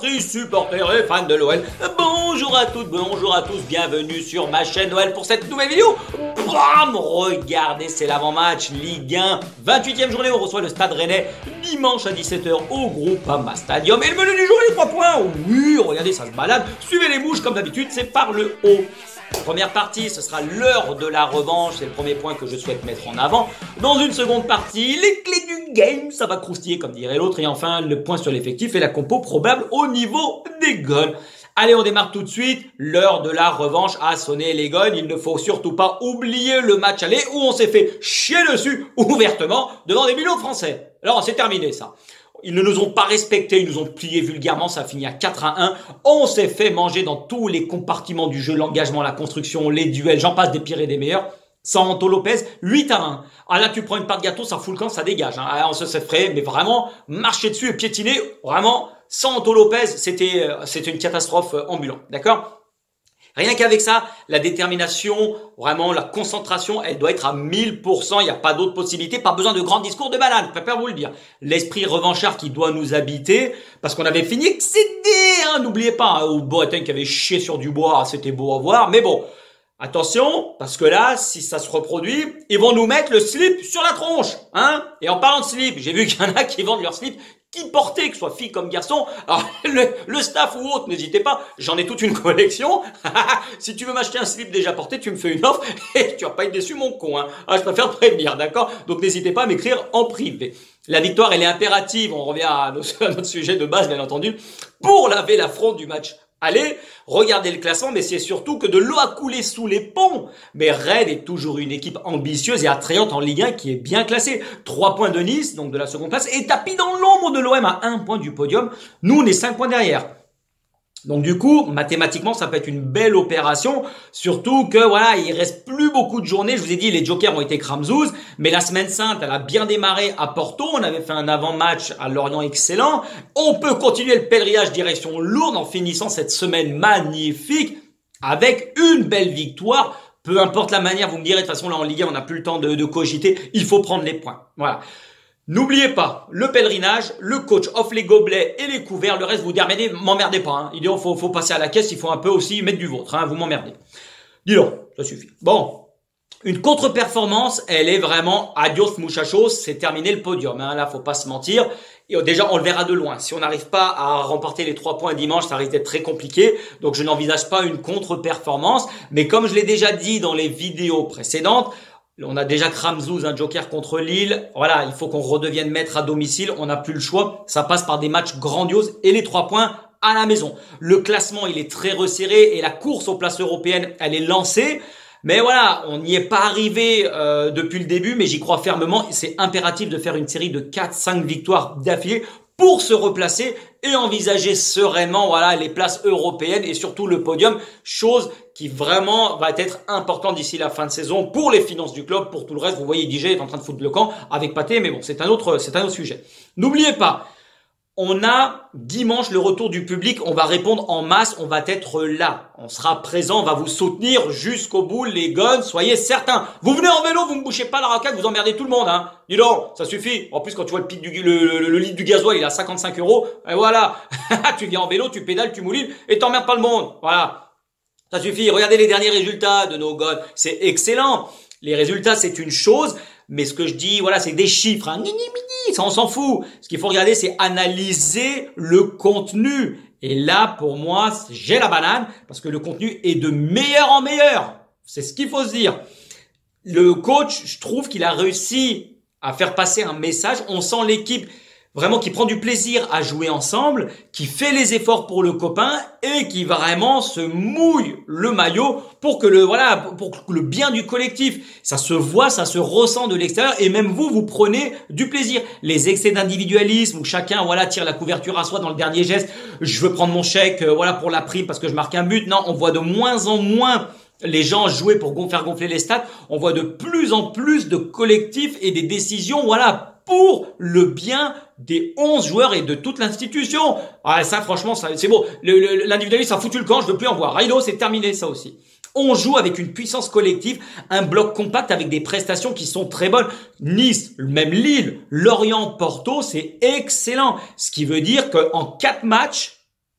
supportrices, supporters et fans de l'OL. Bonjour à toutes, bonjour à tous, bienvenue sur ma chaîne OL pour cette nouvelle vidéo. Bam, regardez, c'est l'avant-match Ligue 1, 28e journée, on reçoit le Stade Rennais dimanche à 17 h au Groupama Stadium. Et le menu du jour, les 3 points. Oui, regardez, ça se balade. Suivez les mouches comme d'habitude, c'est par le haut. Première partie, ce sera l'heure de la revanche, c'est le premier point que je souhaite mettre en avant. Dans une seconde partie, les clés du game, ça va croustiller comme dirait l'autre. Et enfin, le point sur l'effectif et la compo probable au niveau des goals. Allez, on démarre tout de suite. L'heure de la revanche a sonné les gones. Il ne faut surtout pas oublier le match aller où on s'est fait chier dessus ouvertement devant des millions de Français. Alors, c'est terminé ça. Ils ne nous ont pas respectés, ils nous ont pliés vulgairement, ça a fini à 4-1. On s'est fait manger dans tous les compartiments du jeu, l'engagement, la construction, les duels, j'en passe des pires et des meilleurs. Santo Lopez, 8-1. Ah là, tu prends une part de gâteau, ça fout le camp, ça dégage. Hein. Ah, on se fait, mais vraiment, marcher dessus et piétiner, vraiment, Santo Lopez, c'était une catastrophe ambulante, d'accord ? Rien qu'avec ça, la détermination, vraiment la concentration, elle doit être à 1000%. Il n'y a pas d'autre possibilité. Pas besoin de grands discours de banane, je préfère vous le dire. L'esprit revanchard qui doit nous habiter, parce qu'on avait fini excédé, hein, n'oubliez pas, hein, au Boateng qui avait chié sur du bois, c'était beau à voir. Mais bon, attention, parce que là, si ça se reproduit, ils vont nous mettre le slip sur la tronche, hein. Et en parlant de slip, j'ai vu qu'il y en a qui vendent leur slip qui portait, que ce soit fille comme garçon. Alors, le staff ou autre, n'hésitez pas, j'en ai toute une collection. Si tu veux m'acheter un slip déjà porté, tu me fais une offre et tu vas pas être déçu, mon con. Hein. Ah, je préfère te prévenir, d'accord? Donc, n'hésitez pas à m'écrire en privé. La victoire, elle est impérative. On revient à notre sujet de base, bien entendu, pour laver l'affront du match. Allez, regardez le classement, mais c'est surtout que de l'eau a coulé sous les ponts. Mais Rennes est toujours une équipe ambitieuse et attrayante en Ligue 1 qui est bien classée. 3 points de Nice, donc de la seconde place, et tapis dans l'ombre de l'OM à 1 point du podium. Nous, on est 5 points derrière. Donc du coup, mathématiquement, ça peut être une belle opération, surtout que voilà, il reste plus beaucoup de journées. Je vous ai dit, les jokers ont été cramzouz, mais la semaine sainte, elle a bien démarré à Porto. On avait fait un avant-match à Lorient excellent. On peut continuer le pèlerinage direction Lourdes en finissant cette semaine magnifique avec une belle victoire. Peu importe la manière, vous me direz, de toute façon là en Ligue 1, on n'a plus le temps de cogiter. Il faut prendre les points. Voilà. N'oubliez pas, le pèlerinage, le coach offre les gobelets et les couverts. Le reste, vous m'emmerdez pas. Hein. Il dit, faut passer à la caisse, il faut un peu aussi mettre du vôtre. Hein. Vous m'emmerdez. Dis donc, ça suffit. Bon, une contre-performance, elle est vraiment adios muchachos, c'est terminé le podium. Hein. Là, faut pas se mentir. Et déjà, on le verra de loin. Si on n'arrive pas à remporter les 3 points dimanche, ça risque d'être très compliqué. Donc, je n'envisage pas une contre-performance. Mais comme je l'ai déjà dit dans les vidéos précédentes, on a déjà Kramzouz, un joker contre Lille. Voilà, il faut qu'on redevienne maître à domicile. On n'a plus le choix. Ça passe par des matchs grandioses et les 3 points à la maison. Le classement, il est très resserré et la course aux places européennes, elle est lancée. Mais voilà, on n'y est pas arrivé depuis le début, mais j'y crois fermement. C'est impératif de faire une série de 4-5 victoires d'affilée pour se replacer et envisager sereinement voilà les places européennes et surtout le podium, chose qui vraiment va être importante d'ici la fin de saison pour les finances du club. Pour tout le reste, vous voyez, DJ est en train de foutre le camp avec Pathé, mais bon, c'est un autre sujet. N'oubliez pas, on a dimanche le retour du public, on va répondre en masse, on va être là. On sera présent, on va vous soutenir jusqu'au bout, les gones, soyez certains. Vous venez en vélo, vous me bouchez pas la raquette, vous emmerdez tout le monde, hein. Dis donc, ça suffit. En plus, quand tu vois le litre du gasoil, il est à 55 €, et voilà. Tu viens en vélo, tu pédales, tu moulines, et t'emmerdes pas le monde. Voilà. Ça suffit. Regardez les derniers résultats de nos gones. C'est excellent. Les résultats, c'est une chose. Mais ce que je dis, voilà, c'est des chiffres, hein. Ça, on s'en fout. Ce qu'il faut regarder, c'est analyser le contenu. Et là, pour moi, j'ai la banane parce que le contenu est de meilleur en meilleur. C'est ce qu'il faut se dire. Le coach, je trouve qu'il a réussi à faire passer un message. On sent l'équipe vraiment qui prend du plaisir à jouer ensemble, qui fait les efforts pour le copain et qui vraiment se mouille le maillot pour que le bien du collectif. Ça se voit, ça se ressent de l'extérieur et même vous prenez du plaisir. Les excès d'individualisme où chacun, tire la couverture à soi dans le dernier geste. Je veux prendre mon chèque, pour la prime parce que je marque un but. Non, on voit de moins en moins les gens jouer pour faire gonfler les stats. On voit de plus en plus de collectifs et des décisions, pour le bien des 11 joueurs et de toute l'institution. Ah, ça, franchement, c'est beau. L'individualisme, ça a foutu le camp, je veux plus en voir. Raido, c'est terminé, ça aussi. On joue avec une puissance collective, un bloc compact avec des prestations qui sont très bonnes. Nice, même Lille, Lorient, Porto, c'est excellent. Ce qui veut dire qu'en 4 matchs,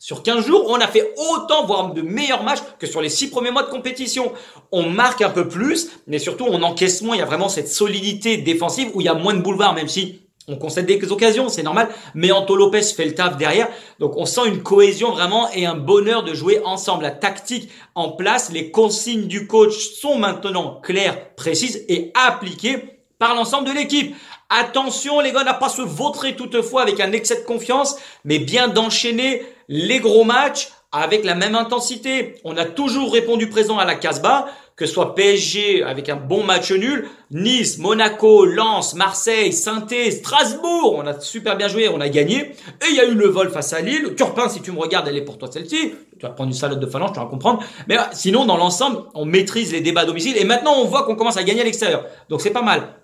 Sur 15 jours, on a fait autant, voire de meilleurs matchs que sur les 6 premiers mois de compétition. On marque un peu plus, mais surtout on encaisse moins. Il y a vraiment cette solidité défensive où il y a moins de boulevard, même si on concède des occasions, c'est normal. Mais Anto Lopez fait le taf derrière. Donc on sent une cohésion vraiment et un bonheur de jouer ensemble. La tactique en place, les consignes du coach sont maintenant claires, précises et appliquées par l'ensemble de l'équipe. Attention les gars, n'a pas se vautrer toutefois avec un excès de confiance, mais bien d'enchaîner les gros matchs avec la même intensité. On a toujours répondu présent à la Casbah, que ce soit PSG avec un bon match nul, Nice, Monaco, Lens, Marseille, Saint-Étienne, Strasbourg, on a super bien joué, on a gagné. Et il y a eu le vol face à Lille. Turpin, si tu me regardes, elle est pour toi celle-ci. Tu vas prendre une salade de phalange, tu vas comprendre. Mais sinon, dans l'ensemble, on maîtrise les débats à domicile. Et maintenant, on voit qu'on commence à gagner à l'extérieur. Donc c'est pas mal.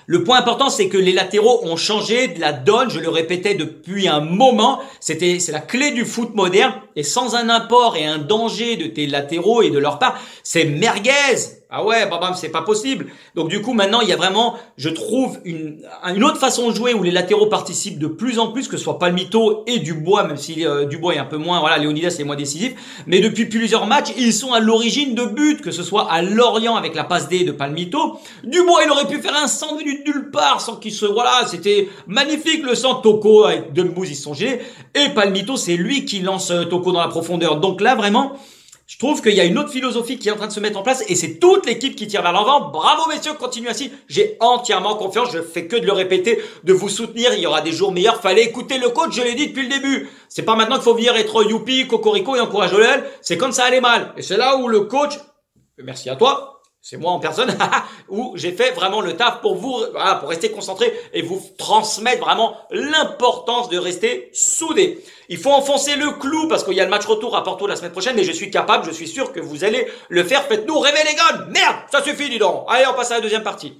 Le point important, c'est que les latéraux ont changé de la donne. Je le répétais depuis un moment. C'est la clé du foot moderne. Et sans un apport et un danger de tes latéraux et de leur part, c'est merguez. Ah ouais, bam, c'est pas possible. Donc du coup, maintenant, il y a vraiment, je trouve, une autre façon de jouer où les latéraux participent de plus en plus, que ce soit Palmito et Dubois, même si Dubois est un peu moins, voilà, Léonidas est moins décisif. Mais depuis plusieurs matchs, ils sont à l'origine de buts, que ce soit à Lorient avec la passe D de Palmito. Dubois, il aurait pu faire un 100 minutes nulle part sans qu'il se, voilà, c'était magnifique le centre. Toko avec Dembouz, ils se sont gênés. Et Palmito, c'est lui qui lance Toko dans la profondeur. Donc là, vraiment, je trouve qu'il y a une autre philosophie qui est en train de se mettre en place et c'est toute l'équipe qui tire vers l'avant. Bravo messieurs, continuez ainsi. J'ai entièrement confiance, je fais que de le répéter, de vous soutenir. Il y aura des jours meilleurs. Fallait écouter le coach, je l'ai dit depuis le début. C'est pas maintenant qu'il faut venir être youpi, cocorico et encourager l'OL. C'est quand ça allait mal. Et c'est là où le coach, merci à toi, c'est moi en personne, où j'ai fait vraiment le taf pour vous, voilà, pour rester concentré et vous transmettre vraiment l'importance de rester soudés. Il faut enfoncer le clou parce qu'il y a le match retour à Porto la semaine prochaine, mais je suis capable, je suis sûr que vous allez le faire. Faites-nous rêver les gars. Merde, ça suffit, dis donc. Allez, on passe à la deuxième partie.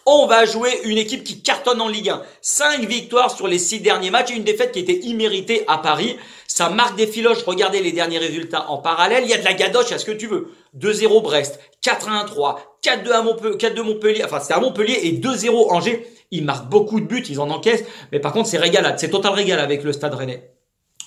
On va jouer une équipe qui cartonne en Ligue 1. 5 victoires sur les 6 derniers matchs et une défaite qui était imméritée à Paris. Ça marque des filoches. Regardez les derniers résultats en parallèle. Il y a de la gadoche à ce que tu veux. 2-0 Brest, 4-1-3, 4-2 à Montpellier, enfin c'était à Montpellier et 2-0 Angers. Ils marquent beaucoup de buts, ils en encaissent. Mais par contre, c'est régalade. C'est total régal avec le Stade Rennais.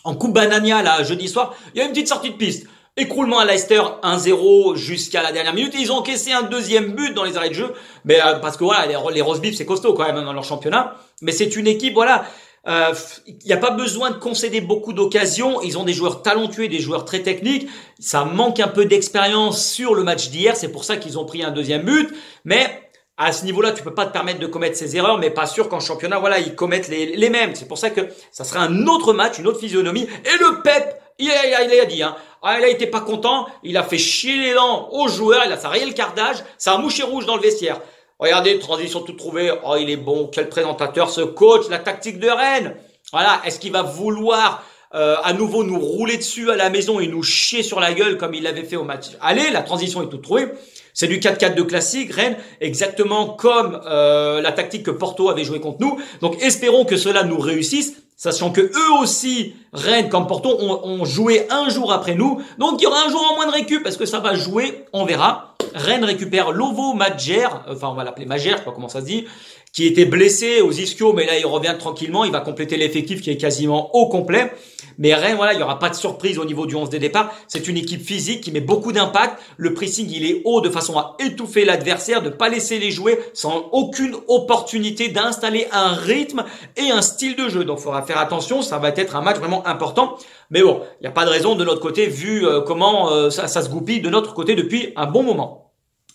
En Coupe Banania, là, jeudi soir, il y a une petite sortie de piste. Écroulement à Leicester, 1-0 jusqu'à la dernière minute. Et ils ont encaissé un deuxième but dans les arrêts de jeu. Mais parce que voilà, les roast beef, c'est costaud quand même dans leur championnat. Mais c'est une équipe, voilà. Il n'y a pas besoin de concéder beaucoup d'occasions. Ils ont des joueurs talentueux, des joueurs très techniques. Ça manque un peu d'expérience sur le match d'hier. C'est pour ça qu'ils ont pris un deuxième but. Mais à ce niveau-là, tu peux pas te permettre de commettre ces erreurs, mais pas sûr qu'en championnat, voilà, ils commettent les mêmes. C'est pour ça que ça sera un autre match, une autre physionomie. Et le Pep, il a dit, hein. Ah, il a été pas content. Il a fait chier les dents aux joueurs. Il a rayé le cardage. Ça a mouché rouge dans le vestiaire. Regardez, transition toute trouvée. Oh, il est bon. Quel présentateur, ce coach. La tactique de Rennes. Voilà. Est-ce qu'il va vouloir à nouveau nous rouler dessus à la maison et nous chier sur la gueule comme il l'avait fait au match? Allez, la transition est toute trouvée. C'est du 4-4 de classique, Rennes, exactement comme la tactique que Porto avait joué contre nous. Donc espérons que cela nous réussisse, sachant que eux aussi, Rennes comme Porto, ont joué un jour après nous. Donc il y aura un jour en moins de récup, parce que ça va jouer, on verra. Rennes récupère Lovo Madjer, enfin on va l'appeler Madjer, je sais pas comment ça se dit, qui était blessé aux ischios, mais là il revient tranquillement, il va compléter l'effectif qui est quasiment au complet. Mais Rennes, voilà, il n'y aura pas de surprise au niveau du 11 des départs. C'est une équipe physique qui met beaucoup d'impact. Le pressing, il est haut de façon à étouffer l'adversaire, de pas laisser les jouer sans aucune opportunité d'installer un rythme et un style de jeu. Donc il faudra faire attention, ça va être un match vraiment important. Mais bon, il n'y a pas de raison de notre côté vu comment ça se goupille de notre côté depuis un bon moment.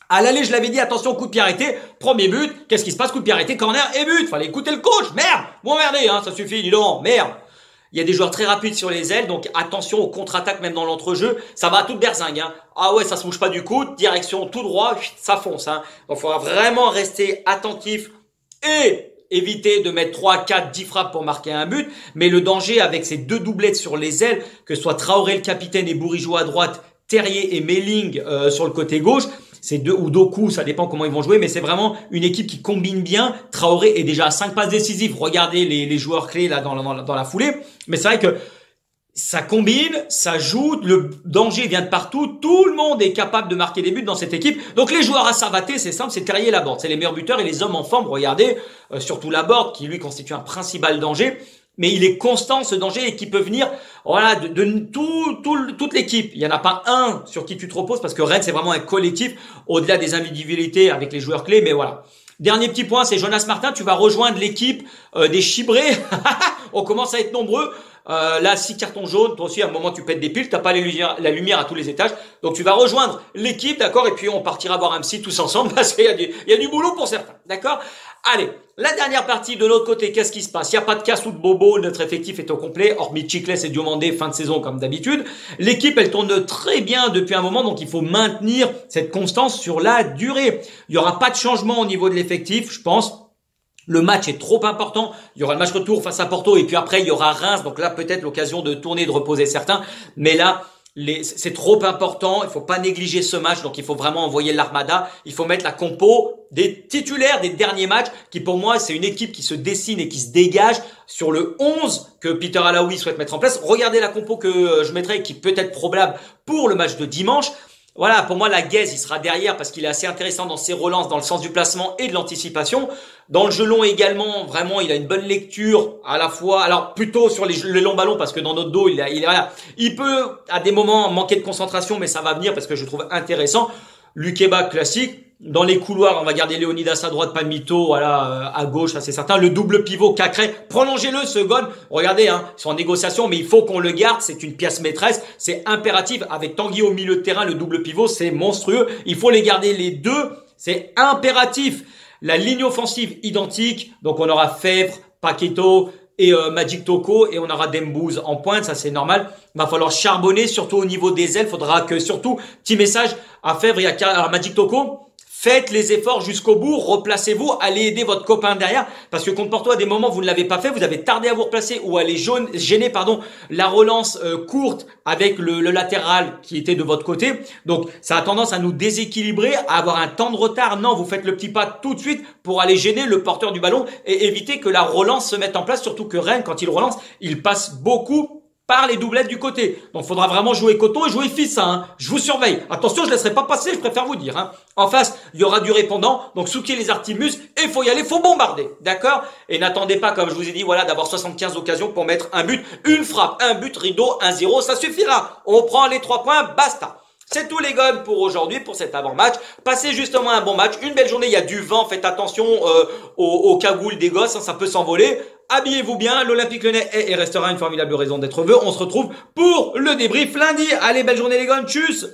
À l'aller, je l'avais dit, attention, coup de pied arrêté, premier but, qu'est-ce qui se passe? Coup de pied arrêté, corner et but. Fallait écouter le coach, merde. Bon, merdez, hein, ça suffit, dis donc, merde. Il y a des joueurs très rapides sur les ailes, donc attention aux contre-attaques même dans l'entrejeu. Ça va à toute berzingue, hein. Ah ouais, ça se bouge pas du coude, direction tout droit, ça fonce, hein. Donc il faudra vraiment rester attentif et éviter de mettre 3, 4, 10 frappes pour marquer un but. Mais le danger avec ces deux doublettes sur les ailes, que ce soit Traoré le capitaine et Bourigeaud à droite, Terrier et Melling sur le côté gauche, c'est deux ou Doku, ça dépend comment ils vont jouer, mais c'est vraiment une équipe qui combine bien. Traoré est déjà à 5 passes décisives. Regardez les joueurs clés là dans la foulée. Mais c'est vrai que ça combine, ça joue, le danger vient de partout. Tout le monde est capable de marquer des buts dans cette équipe. Donc les joueurs à savater, c'est simple, c'est Terrier et Laborde. C'est les meilleurs buteurs et les hommes en forme. Regardez, surtout Laborde qui lui constitue un principal danger. mais il est constant ce danger et qui peut venir voilà toute l'équipe. Il y en a pas un sur qui tu te reposes parce que Rennes c'est vraiment un collectif au-delà des individualités avec les joueurs clés, mais voilà. Dernier petit point, c'est Jonas Martin, tu vas rejoindre l'équipe des Chibrés. On commence à être nombreux. Là, 6 cartons jaunes, toi aussi à un moment tu pètes des piles, t'as pas la lumière à tous les étages, donc tu vas rejoindre l'équipe, d'accord, et puis on partira voir un psy tous ensemble parce qu'il y a du boulot pour certains, d'accord. Allez, la dernière partie de l'autre côté, qu'est-ce qui se passe? Il n'y a pas de casse ou de bobo, notre effectif est au complet, hormis Chiclès et Diomandé, fin de saison comme d'habitude. L'équipe, elle tourne très bien depuis un moment, donc il faut maintenir cette constance sur la durée. Il n'y aura pas de changement au niveau de l'effectif, je pense. Le match est trop important. Il y aura le match retour face à Porto et puis après il y aura Reims. Donc là peut-être l'occasion de tourner, de reposer certains. Mais là c'est trop important. Il faut pas négliger ce match. Donc il faut vraiment envoyer l'armada. Il faut mettre la compo des titulaires des derniers matchs qui pour moi c'est une équipe qui se dessine et qui se dégage sur le 11 que Peter Alaoui souhaite mettre en place. Regardez la compo que je mettrai qui peut être probable pour le match de dimanche. Voilà, pour moi, la Guèze, il sera derrière parce qu'il est assez intéressant dans ses relances, dans le sens du placement et de l'anticipation. Dans le jeu long également, vraiment, il a une bonne lecture à la fois. Alors, plutôt sur les longs ballons parce que dans notre dos, il peut à des moments manquer de concentration, mais ça va venir parce que je trouve intéressant. Lukeba classique. Dans les couloirs, on va garder Léonidas à droite, Palmito, voilà, à gauche, ça c'est certain. Le double pivot Cacré, prolongez-le ce gone. Regardez, hein, ils sont en négociation, mais il faut qu'on le garde. C'est une pièce maîtresse, c'est impératif. Avec Tanguy au milieu de terrain, le double pivot, c'est monstrueux. Il faut les garder les deux, c'est impératif. La ligne offensive identique, donc on aura Fèvre, Paqueto et Magic Toko et on aura Dembouz en pointe, ça c'est normal. Il va falloir charbonner, surtout au niveau des ailes. Faudra que surtout, petit message à Fèvre et à Magic Toko. Faites les efforts jusqu'au bout, replacez-vous, allez aider votre copain derrière, parce que contre Porto, à des moments, vous ne l'avez pas fait, vous avez tardé à vous replacer ou à aller gêner, la relance courte avec le latéral qui était de votre côté. Donc, ça a tendance à nous déséquilibrer, à avoir un temps de retard. Non, vous faites le petit pas tout de suite pour aller gêner le porteur du ballon et éviter que la relance se mette en place, surtout que Rennes, quand il relance, il passe beaucoup par les doublettes du côté. Donc, il faudra vraiment jouer coton et jouer fils, hein. Je vous surveille. Attention, je ne laisserai pas passer, je préfère vous dire, hein. En face, il y aura du répondant. Donc, Souki les Artimus et il faut y aller, faut bombarder. D'accord? Et n'attendez pas, comme je vous ai dit, voilà, d'avoir 75 occasions pour mettre un but, une frappe, un but, rideau, 1-0. Ça suffira. On prend les 3 points, basta. C'est tout les gars pour aujourd'hui, pour cet avant-match. Passez justement un bon match, une belle journée, il y a du vent, faites attention aux cagoules des gosses, hein, ça peut s'envoler. Habillez-vous bien, l'Olympique Lyonnais est et restera une formidable raison d'être heureux. On se retrouve pour le débrief lundi. Allez, belle journée les gars, tchuss!